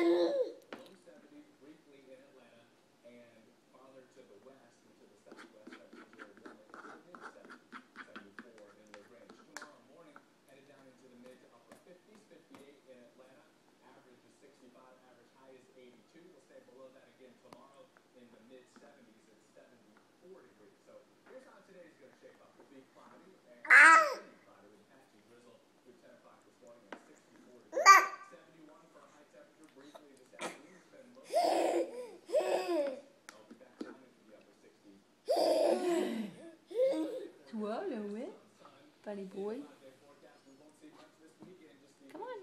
70 briefly in Atlanta, and farther to the west and to the southwest, temperatures are warmer into the mid-70s, 74 in LaGrange. Tomorrow morning, headed down into the mid to upper 50s, 58 in Atlanta. Average is 65, average high is 82. We'll stay below that again tomorrow in the mid-70s at 74 degrees. So here's how today's going to shape up. It'll be cloudy and cloudy with patchy drizzle through 10 o'clock this morning at 64 degrees. 71 for a high temperature briefly this afternoon. Spend most of the I'll be back down into the upper 60s. Swallow it, buddy boy. Come on.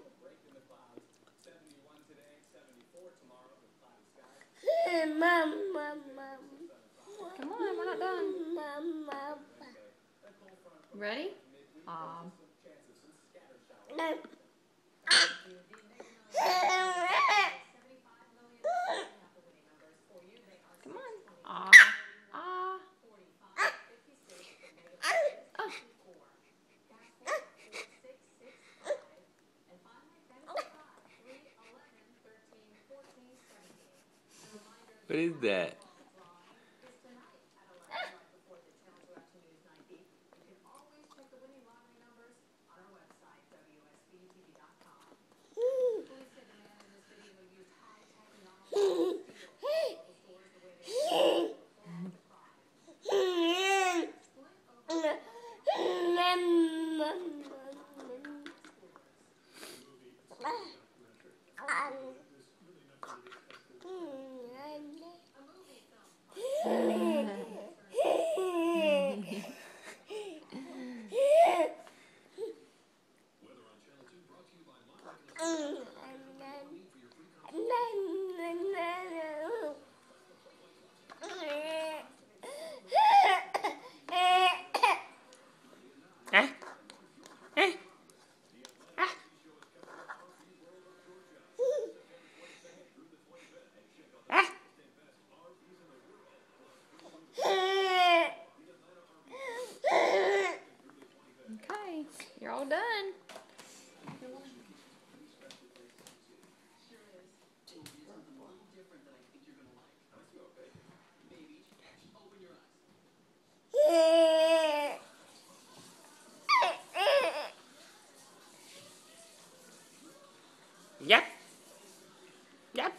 71 today, 74 tomorrow with cloudy skies. Come on, we're not done. Ready? Come on. Ah. What is that? Okay, you're all done. Yep. Yep.